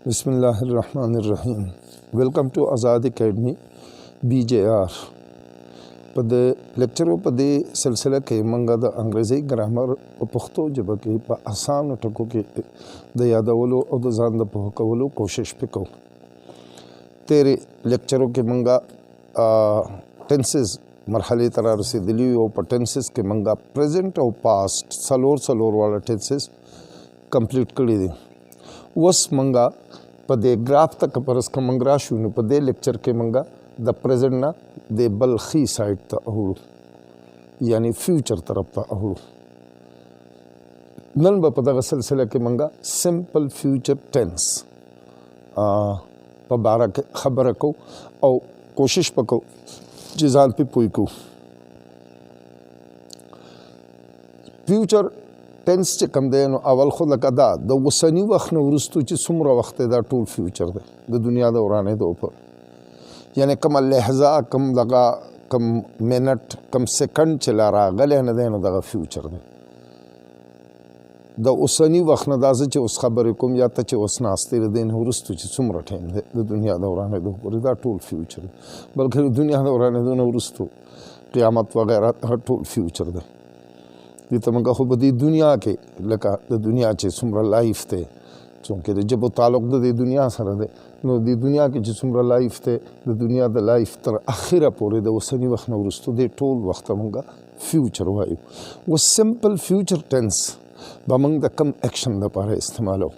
बिस्मिल्लाहिर्रहमानिर्रहीम। Welcome to Azad academy BJR। पदे लेक्चरों पदे सिलसिला के मंगा द अंग्रेज़ी ग्रामर और पुख्तो जब के पा आसान टको के द यादवलो और द जान द पहुकवलो कोशिश पे को तेरे लेक्चरों के मंगा टेंसेस मरहले तरार से दिली और टेंसेस के मंगा प्रेजेंट और पास्ट सलोर वाला टेंसेस कंप्लीट कर दी वस मंगा पदे ग्राफ तक परस का मंगरा शुनु पदे लेक्चर के मंगा द प्रेजेंट ना दे बल्खी साइड ता अहुड़ यानी फ्यूचर तरफ ता अहुड़ नन बपदा का सिलसिला के मंगा सिंपल फ्यूचर टेंस पबारा के खबर को और कोशिश पको जिजान पे पुई को फ्यूचर टेंस चे कम दे नो अवल खुद लकदा द वसनी वक्त न उरुस्तु चे सुमरा वक्त दा टूल फ्यूचर दे द दुनिया दा उराने दो पर यानी कम लहजा कम लगा कम मिनट कम सेकंड चला रहा गले न दे नो दा फ्यूचर दे द वसनी वक्त न दाज चे उस खबर कुम या त चे उस नास्ते दिन उरुस्तु चे सुमरा टाइम दे द दुनिया दा उराने दो पर दा टूल फ्यूचर बल्कि दुनिया दा उराने दो न उरुस्तु क़यामत वगैरह हर टूल फ्यूचर दे ये तमंगा खूब दी दुनिया के लका द दुनिया चे सुमरा लाइफ थे चूँकि जब वो ताल्लुक दी दुनिया सर दे नो दी दुनिया के जो सुमरा लाइफ थे द दुनिया द लाइफ तर आखिर पूरे दे वो सनी वक्त न उरुस्तु दे टोल वक्त मंगा फ्यूचर वायु वो सिंपल फ्यूचर टेंस बमंग द कम एक्शन द पारे इस्तेमाल हो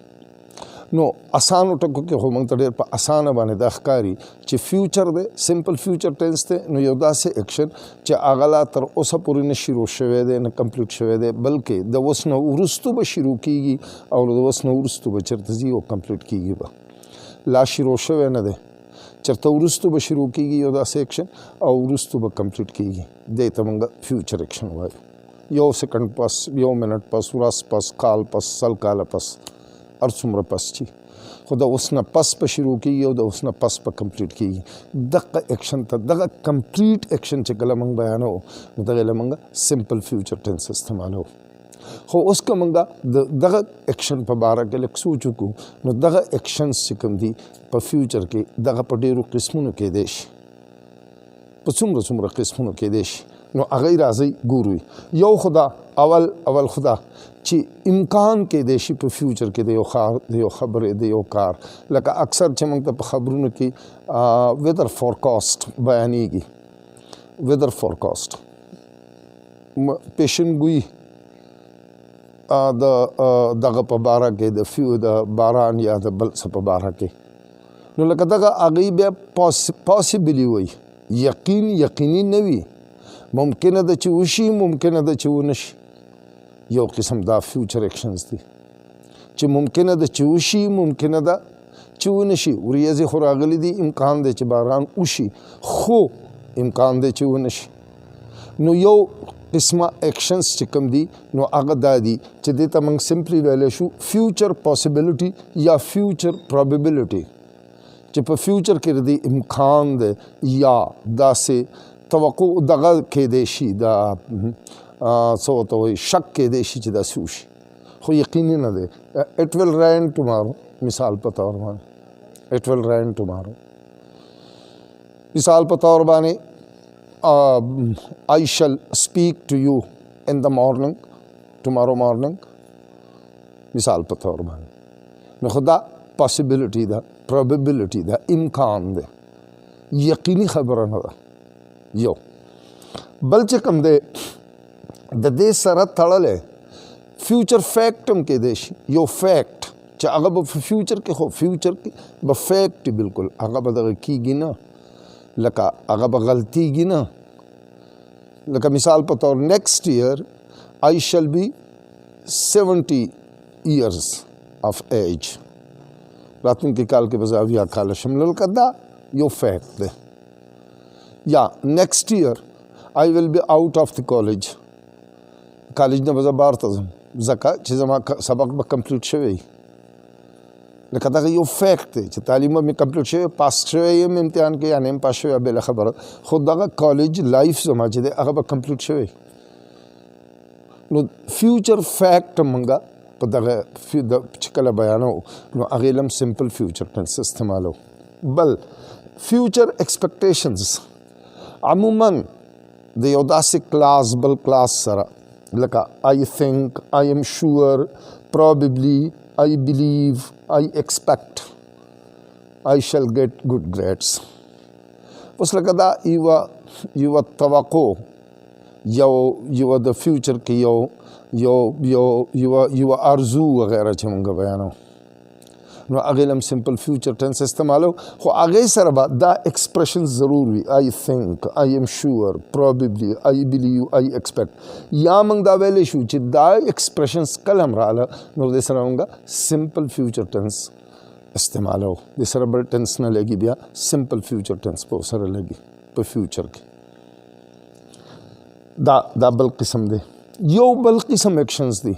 नो आसान उठको के हो मंग तड़े पर आसान बने दखकारी चे future they simple future tense थे नो योदा से एक्शन चे आगला तर ओसा पूरी न शुरू शवे दे न कंप्लीट शवे दे बल्कि द वसन उरुस्तु ब शुरू कीगी और द वसन उरुस्तु ब चरतजी वो कंप्लीट कीगी बा ला शुरू शवे न दे चरता उरुस्तु ब शुरू कीगी योदा से एक्शन और उरुस्तु ब कंप्लीट कीगी दे तमंगा फ्यूचर एक्शन वाई यो सेकंड पास यो मिनट पास उरास पास काल पास सल काल पास और सुमर पस ची खुदा उसने पस पर शुरू की और उसने पस पर कंप्लीट की दक एक्शन था दक कंप्लीट एक्शन चे गला मंग बयान हो गला मंगा सिंपल फ्यूचर टेंस इस्तेमाल हो उसका मंगा दक एक्शन पर बारह के लग सोचुकू न दक एक्शन से कम दी पर फ्यूचर के दक पडेरू किस्मों के देश पर सुमर किस्मों के देश नो अगई राजी गुरुई यो खुदा अवल खुदा ची इम्कान के देशी पे फ्यूचर के देयो खबर देयो कार लका अक्सर चमंग तब खबरों की वेदर फोरकास्ट बयानी की वेदर फोरकास्ट पेशन गुई दगा पबारा के द फ्यू द बारान या द बल सब बारा के नो लका दगा अगई बे पॉसिबली हुई यकीनी नवी मुमकिन है चूशी मुमकिन है चूनश यो किस्म दा फ्यूचर एक्शंस थी च मुमकिन है चूशी मुमकिन है चूनशी उरियज़ खुरागली दी इम्कान दे च बारान उशी खो इम्कान दे चूनश नो यो किस्म एक्शंस चिकम दी नो आगदा दी च दे तमंग सिंपली वैले शू फ्यूचर पॉसिबिलिटी या फ्यूचर प्रोबेबिलिटी च पर फ्यूचर के दी इम्कान दे या दा से तवक्को दगा के देशी दा सो तो शक के देशी चिदा सूशी हो यकीनी न दे इट विल रेन टुमारो मिसाल पता और बाने इट विल रेन टुमारो मिसाल पता और बाने I shall speak to you in the morning tomorrow morning मिसाल पता और बाने न खुदा पॉसिबिलिटी दा प्रोबेबिलिटी दा इम्कान दे यकीनी खबर न दा यो बल्चे कम दे दे सर तड़ले फ्यूचर फैक्टम के देश यो फैक्ट चा अगर फ्यूचर के हो फ्यूचर की ब फैक्ट बिल्कुल अगर बदल की गिना लका अगर गलती गिना लका मिसाल पता next year I shall be 70 years of age रातन के काल के बजाविया काल शमल कदा यो फैक्ट दे या next year I will be out of the college college न बजा बार तजम जका चीज़मा सबक ब कंप्लीट शवे लकता यो फैक्ट है तालीम में कंप्लीट शवे पास शवे ये में इम्तिहान के या नेम पास शवे बेला खबर खुद दगा कॉलेज लाइफ जमा चीज़े अगर ब कंप्लीट शवे नो फ्यूचर फैक्ट मंगा په دغه چې کله بیانو نو هغې لم سمپل فیوچر ټنس استعمالو. بل فیوچر ایکسپیکټیشنز عموما د یو داسې کلاس بل کلاس سره لکه I think, I am sure, probably, I believe, I expect, I shall get good grades. اوس لکه دا یوه توقع یو د فیوچر کې یو ارزو وغیره چې مونږ بیانو نو هغې لم سمپل فیوچر ټنس استعمالو خو هغې سره به دا ایکسپریشن ضرور وي I think, I am sure, probably, I believe, I expect. یا موږ دا ویلی شو چې دا ایکسپریشنز کله هم راغله نو دې سره موږ سمپل فیوچر ټنس استعمالو. دې سره بل ټنس نه لګي بیا سمپل فیوچر ټنس په سره لګي په فیوچر کې. دا بل قسم دی. یو بل قسم ایکشنز دی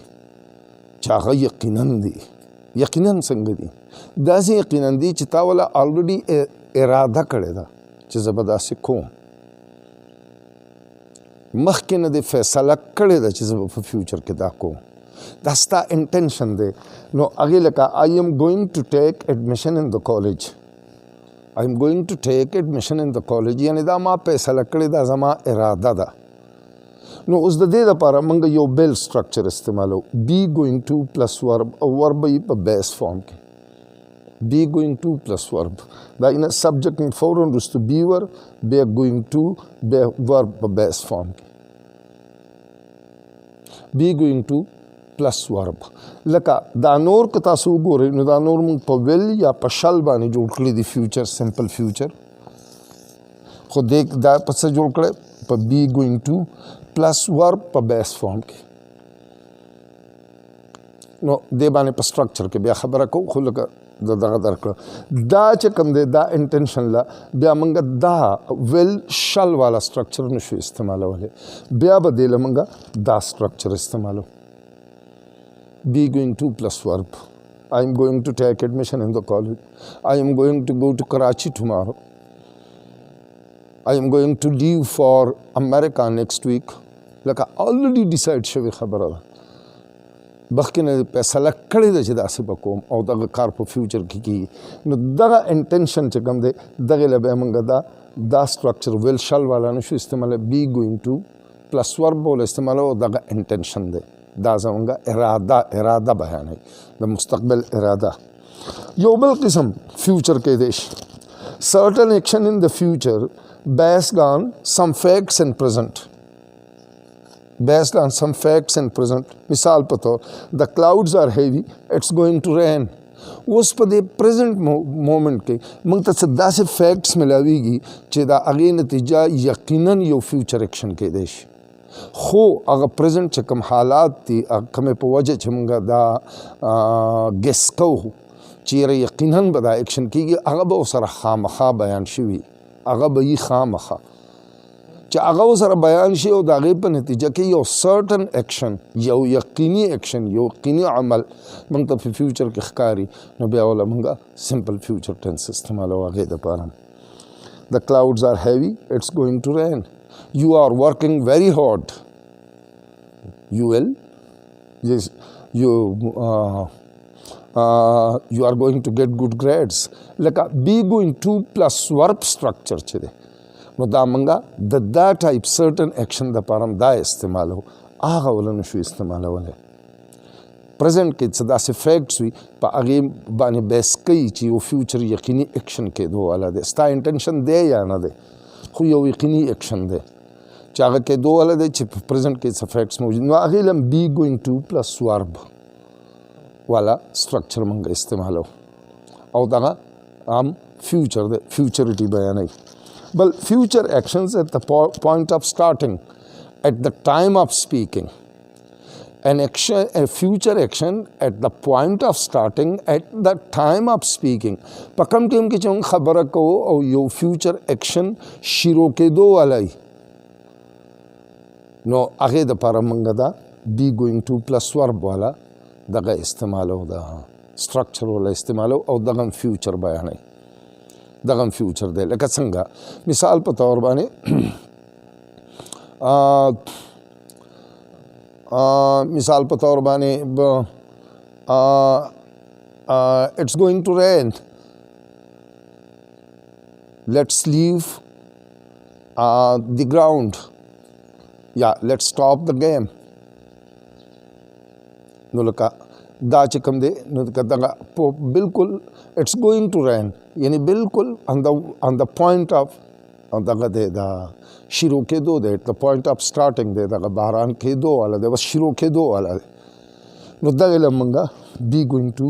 چې هغه یقینا دی. یقینا څنګه دي؟ داسې یقینا دي چې تا وله آلریډي اراده کړې ده چې زه به داسې کوم، مخکې نه دې فیصله کړې ده چې زه به په فیوچر کې دا کوم، دا ستا انټینشن دی. نو هغې لکه I am going to take admission in the college. I am going to take admission in the college یعنې دا ما فیصله کړې ده، زما اراده ده. نو اوس د دې لپاره موږ یو بیل سټرکچر استعمالو. بی ګوینګ ټو پلس ورب او ورب به یې په بیس فارم کې بی ګوینګ ټو پلس ورب دا اینه سبجیکټ نه فورن وروسته بی ور بیا ګوینګ ټو بیا ورب په بیس فارم کې بی ګوینګ ټو پلس ورب. لکه دا نور که تاسو وګورئ نو دا نور موږ په ویل یا په شل باندې جوړ کړي دي فیوچر سمپل فیوچر، خو دې دا په څه جوړ کړی په بی ګوینګ ټو پلس ورب په بیس فارم کې. نو دې باندې په سټرکچر کې بیا خبره کوو خو لکه دغه درکړه دا چې کوم دی دا انټینشن لا بیا موږ دا ویل شل والا سټرکچر نشو استعمالولی، بیا به دې له موږ دا سټرکچر استعمالو. بی ګوینګ ټو پلس ورب I am going to take admission in the college. I am going to go to Karachi tomorrow. I am going to leave for America next week. لکه already decide شوی خبره ده، مخکې نه فیصله کړې ده چې داسې به کوم او دغه کار په فیوچر کې کېږي. نو دغه انټینشن چې کوم دی دغې له بیا موږ دا سټرکچر ویل شل والا نشو استعماله، بی ګوینګ ټو پلس ورب بوله استعمالو. دغه انټینشن دی، دا زموږ اراده بیانوي، د مستقبل اراده. یو بل قسم فیوچر کېدی شي certain action in the future based on some facts and present. Based on some facts and present. مثال په طور the clouds are heavy, it's going to rain. اوس په دې پریزنټ مومنټ کې موږ ته څه داسې فیکټس ملاویږي چې د هغې نتیجه یقینا یو فیوچر ایکشن کېدی شي، خو هغه پریزنټ چې کوم حالات دي کومې په وجه چې موږ دا ګس کوو چې یقینا به دا ایکشن کېږي هغه به ورسره خامخا بیان شوي، هغه به یې خامخا چې هغه ورسره بیان شي او د هغې په نتیجه کې یو سرټن ایکشن، یو یقیني ایکشن، یو یقیني عمل موږ ته په فیوچر کې ښکاري، نو بیا وله موږ سمپل فیوچر ټنس استعمالو هغې دپاره. The clouds are heavy, it's going to rain. You are working very hard. You will. Yes, you are going to get good grades. لکه be going to plus verb structure چې دی نو دا موږ د دا ټایپ سرټن ایکشن دپاره هم دا استعمالو، هغه وله نشو استعمالولی. پریزنټ کې څه داسې فیکټس وي په هغې باندې بیس کوي چې یو فیوچر یقیني ایکشن کېدو والا دی، ستا انټینشن دی یا نه دی خو یو یقیني ایکشن دی چې هغه کېدو والا دی چې په پریزنټ کې څه فیکټس موجود. نو هغې له بی ګوینګ ټو پلس ورب والا سټرکچر موږ استعمالو او دغه هم فیوچر دی، فیوچریټي بیانوي. بل future actions at the point of starting, at the time of speaking. A future action at the point of starting, at the time of speaking. په کوم ټیم کې چې موږ خبره کوو او یو فیوچر ایکشن شروع کېدو والی نو هغې دپاره موږ دا بی ګوینګ ټو پلس ورب والا دغه استعمالو، د سټرکچر والا استعمالو او دغه فیوچر بیانوي، دغه فیوچر دی. لکه څنګه مثال په طور باندې مثال په طور باندې it's going to rain, let's leave the ground, yeah, let's stop the game. نو لکه دا چې کوم دی نو دغه بالکل اټس ګوینګ ټو رین یعنی بالکل on the point of دغه دی دا شروع کېدو دی the point of starting دی دغه باران کېدو والا دی بس شروع کېدو والا دی نو دغه لمنګه be going to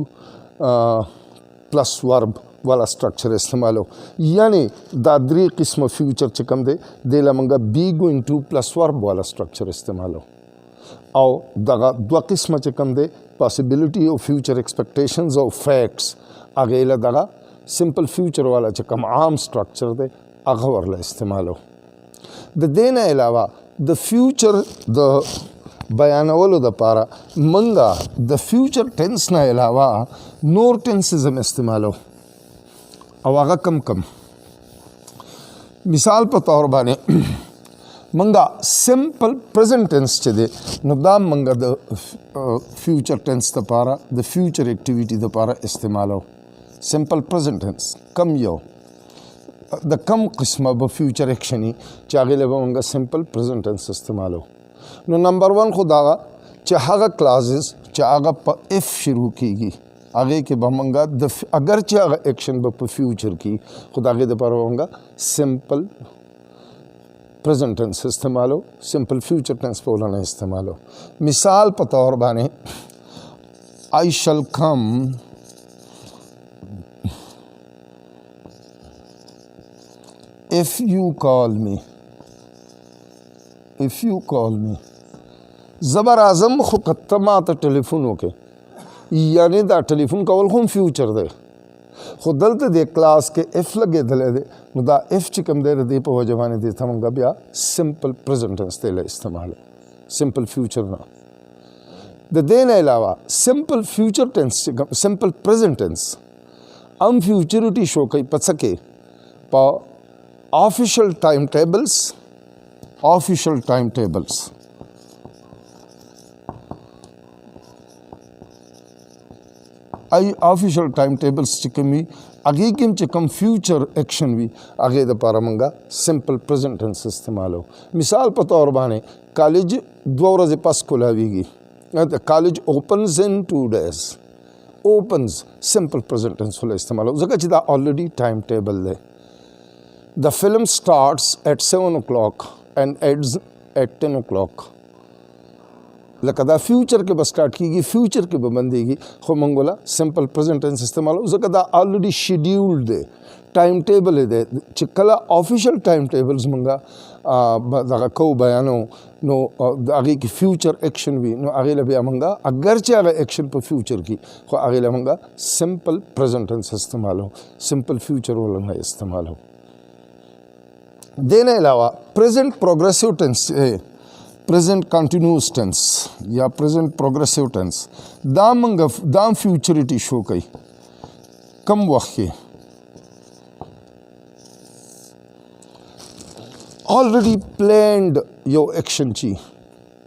plus verb والا structure استعمالو یعنی دا درې قسمه فیوچر چې کوم دی د لمنګه be going to plus verb والا structure استعمالو او دغه دوه قسمه چې کوم دی possibility او future expectations او facts هغه له دغه simple future والا چې کوم عام structure دی هغه ورله استعمالو د دې نه علاوه د future د بیانولو دپاره منګه د future tense نه علاوه نور tenses هم استعمالو او هغه کم مثال په طور باندې منګه سمپل پریزنٹ ټینس چې دی نو دا منګه د فیوچر ټینس دپاره د فیوچر ایکټیویټي دپاره استعمالو سمپل پریزنٹ ټینس کم یو د کم قسمه به فیوچر ایکشني چې هغې له به منګه سمپل پریزنٹ ټینس استعمالو نو نمبر 1 خو دغه چې هغه کلازز چې هغه په اف شروع کیږي هغې کې به منګه اگر چې هغه ایکشن به په فیوچر کې خو د هغې دپاره به منګه سمپل present tense استعمالو simple future tense په ولانه استعمالو مثال په طور باندې I shall come if you call me زبر اعظم خو کتما ته ټلیفون وکې یعنی دا ټلیفون کول هم فیوچر دی خو دلته د کلاس کې اف لګېدلی دی نو دا اف چې کوم دی د دې په وجه باندې دې ته موږ بیا سمپل پریزنټ ټینس دی له استعمال سمپل فیوچر نه د دې نه علاوه سمپل فیوچر ټینس سمپل پریزنټ ټینس هم فیوچریټي شو کوي په څه کې په آفیشل ټایم ټیبلز آفیشل ټایم ټیبلز چې کوم وي هغې کې هم چې کوم فیوچر ایکشن وي هغې دپاره موږ سمپل پریزنټ ټینس استعمالو مثال په طور باندې کالج 2 ورځې پس کولاویږي کالج اوپنز ان 2 days اوپنز سمپل پریزنټ ټینس ول استعمالو ځکه چې دا آلریډي ټایم ټیبل دی The film starts at 7 o'clock and ends at 10 o'clock لکه دا فیوچر کې به سٹارټ کیږي فیوچر کې به بندېږي خو موږ ولا سمپل پریزنټ ټینس استعمالو ځکه دا آلریډي شیډیولډ دی ټایم ټیبل دی چې کله آفیشل ټایم ټیبلز موږ دغه کو بیانو نو هغې کې فیوچر ایکشن وي نو هغې له بیا موږ اگر چې هغه ایکشن په فیوچر کې خو هغې له موږ سمپل پریزنټ ټینس استعمالو سمپل فیوچر ولا نه استعمالو دې نه علاوه پریزنٹ پروګریسیو ټینس present continuous tense یا present progressive tense دا منګه دا فیوچریټي شو کوي کم وخت کې already planned یو ایکشن چی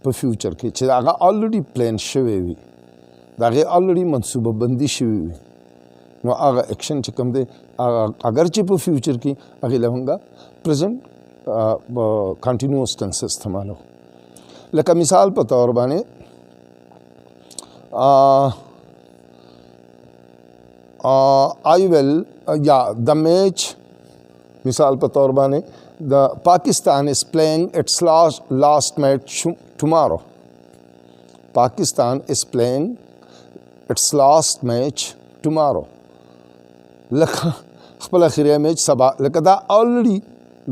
په فیوچر کې چې هغه already پلان شوی وي دا هغه already منصوبه بندي شوی وي نو هغه ایکشن چې کوم دی اگر چې په فیوچر کې هغه لهونګه present continuous tense استعمالو لکه مثال په طور باندې I will یا the match مثال په طور باندې the Pakistan is playing its last match tomorrow Pakistan is playing its last match tomorrow لکه خپل اخیری میچ سبا لکه دا already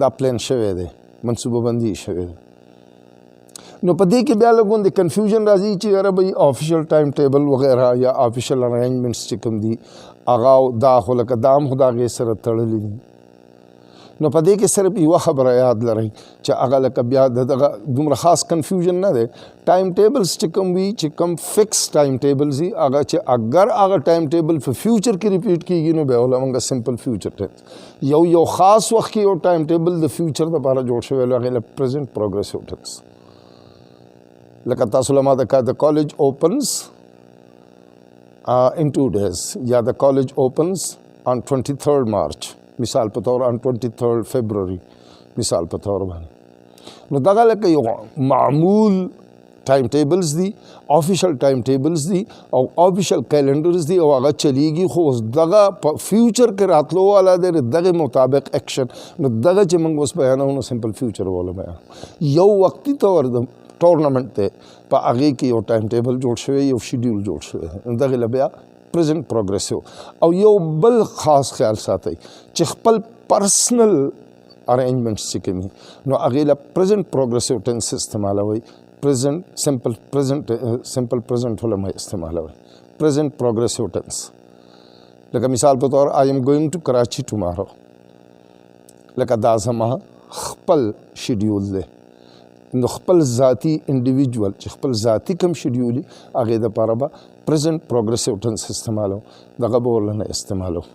دا پلان شوی دی منصوبه بندي شوی دی نو په دې کې بیا لږ غوندې کنفیوژن راځي چې یاره بھئی آفیشل ټایم ټیبل وغیره یا آفیشل ارینجمنټس چې کوم دي هغه دا خو لکه دا هم خو د هغې سره تړلي دي نو په دې کې صرف یوه خبره یاد لرئ چې هغه لکه بیا دغه دومره خاص کنفیوژن نه دی ټایم ټیبلز چې کوم وي چې کوم فکس ټایم ټیبلز وي هغه چې اگر هغه ټایم ټیبل په فیوچر کې ریپیټ کېږي نو بیا وله موږ سمپل فیوچر ټینس یو خاص وخت کې یو ټایم ټیبل د فیوچر دپاره جوړ شوی هغې له پریزنټ پروګریسیو ټینس لکه تاسو له ما د کالج اوپنز in 2 days یا د کالج opens on 23rd March مثال په تور on 23rd February مثال په تور باندې نو دغه لکه یو معمول ټایم ټیبلز دي آفیشل ټایم ټیبلز دي او آفیشل کیلنډرز دي او هغه چلیږي خو دغه په فیوچر کې راتلو والا دی دغه مطابق ایکشن نو دغه چې موږ اوس بیانو نو سمپل فیوچر والا بیان یو وقتی طور د ټورنمنټ ته په هغې کې یو ټایم ټیبل جوړ شوی یو شیډیول جوړ شوی دغه له بیا پریزنټ پروګرسیو او یو بل خاص خیال ساتئ چې خپل پرسنل ارینجمنټس چې کوي نو هغې له پریزنټ پروګرسیو ټینس استعمالوئ present simple present ولا مې استعمالوي present progressive tense لکه مثال په تور I am going to Karachi tomorrow لکه دا زما خپل شیډیول دی نو خپل ذاتی انډیویجوال چې خپل ذاتی کوم شیډیول هغې دپاره به present progressive tense استعمالو دغه به ورله نه استعمالو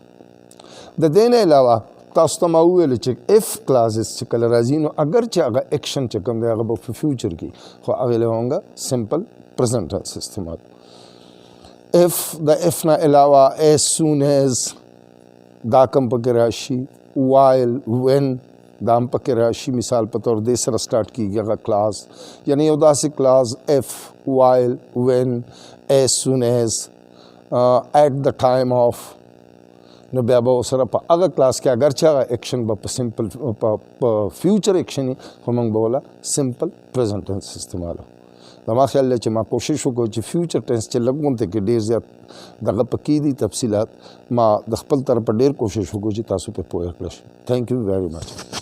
د دې نه علاوه تاسو ته ما وویل چې اف کلازز چې کله راځي نو اگر چې هغه ایکشن چې کوم دی هغه به په فیوچر کې خو هغې له هغه سمپل پرزنټ ټنس استعمال اف د اف نه علاوه as soon as دا کم پکې راشي while when دا هم پکې راشي مثال په طور دې سره سټارټ کېږي هغه کلاس یعنی یو داسې کلاس اف while when as soon as at the time of نو بیا به سره په هغه کلاس کې اگر چې هغه ایکشن به په سمپل په فیوچر ایکشن خو موږ به ولا سمپل پریزنټ ټنس استعمالو زما خیال دی چې ما کوشش وکړو چې فیوچر ټنس چې لږ غونته کې ډېر زیات دغه پکې دي تفصیلات ما د خپل طرفه ډېر کوشش وکړو چې تاسو په پوهه کړئ. تھینک یو ویری مچ.